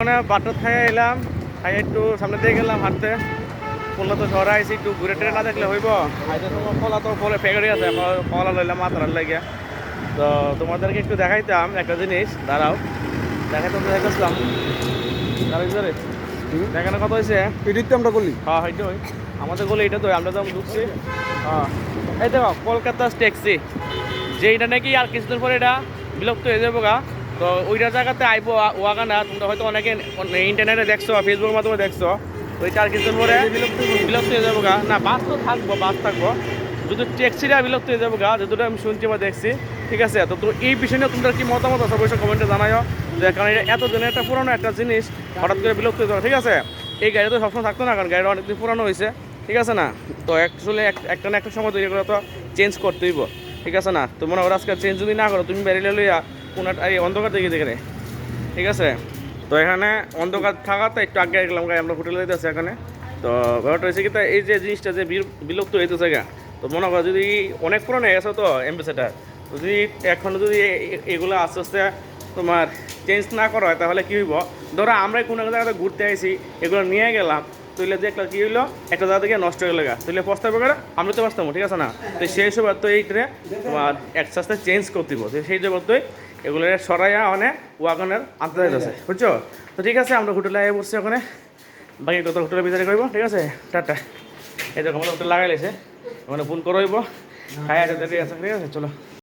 মানে বাটার খাইয়ে এলাম, খাইয়ে একটু সামনে দিয়ে গেলাম হাঁটতে। খুলনা তো শহরে আইসি, একটু ঘুরে টুরে না দেখলে হইব। আইতে তোমার কলা তো ফলে ফ্যাক্টরি আছে, কলা লইলাম মাথার লাগিয়া। তো তোমাদেরকে একটু দেখাইতাম একটা জিনিস, দাঁড়াও দেখাইতাম দেখাইতেছিলাম। দেখানো কথা হয়েছে এডিট তো আমরা করলি। হ্যাঁ হয়তো আমাদের বলে এটা তো আমরা তো ঢুকছি। হ্যাঁ এই দেখো কলকাতা ট্যাক্সি, যে এটা নাকি আর কিছুদিন পরে এটা বিলুপ্ত হয়ে যাবো গা। তো ওইটা জায়গাতে আইবো ওয়াগানা, তোমরা হয়তো অনেকে ইন্টারনেটে দেখছো, ফেসবুকের মাধ্যমে দেখছো। তো এটা আর কিছুদিন পরে বিলুপ্ত হয়ে যাবো গা। না বাস তো থাকবো, বাস থাকবো, যদি ট্যাক্সিটা বিলুপ্ত হয়ে যাবো গা, যেটা আমি শুনছি বা দেখছি। ঠিক আছে, তো এই বিষয় নিয়ে তোমরা কি মতামত আছে অবশ্যই কমেন্টে জানাও। যে কারণ এটা এত দিনের একটা পুরোনো একটা জিনিস হঠাৎ করে বিলুপ্ত হয়ে যাবে। ঠিক আছে, এই গাড়ি তো সবসময় থাকতো না, কারণ গাড়িটা অনেকদিন পুরানো হয়েছে। ঠিক আছে না, তো অ্যাকচুয়ালি একটা না একটা সময় তৈরি করে তো চেঞ্জ করতেইব। ঠিক আছে না, তো মনে করো আজকে চেঞ্জ যদি না করো, তুমি বেরিয়ে লইয়া কোনো এই অন্ধকার দিকে দেখে। ঠিক আছে, তো এখানে অন্ধকার থাকাতে একটু আগে গেলাম, আমরা হোটেলে যেতেছি এখানে। তো ব্যাপারটা হয়েছে কি, এই যে জিনিসটা যে বিলুপ্ত হইতেছে গা, তো মনে করো যদি অনেক পুরনো হয়ে গেছে তো অ্যাম্বাসেডার, যদি এখন যদি এগুলো আস্তে আস্তে তোমার চেঞ্জ না করা হয়, তাহলে কী হইব? ধরো আমরা কোনো জায়গাতে ঘুরতে আসি, এগুলো নিয়ে গেলাম, তুইলে দেখলে কী হইলো, একটা জায়গা থেকে নষ্ট হয়ে গেলে তুইলে পস্তাবে করে, আমরা তো বাঁচতাম। ঠিক আছে না, তো সেই সময় তো এইটারে তোমার আস্তে আস্তে চেঞ্জ করতে দিব। সেই জন্য তো এগুলো সরাইয়া মানে ওয়াগনের আনতে যাইতেছে, বুঝছো? তো ঠিক আছে, আমরা হোটেলে আগে বসছি ওখানে, বাকি কত হোটেলের ভিতরে করবো। ঠিক আছে, টাটা। এই দেখো আমাদের হোটেল লাগাই লেছে, মানে ফোন করবো, খাই আছে, ঠিক আছে, চলো।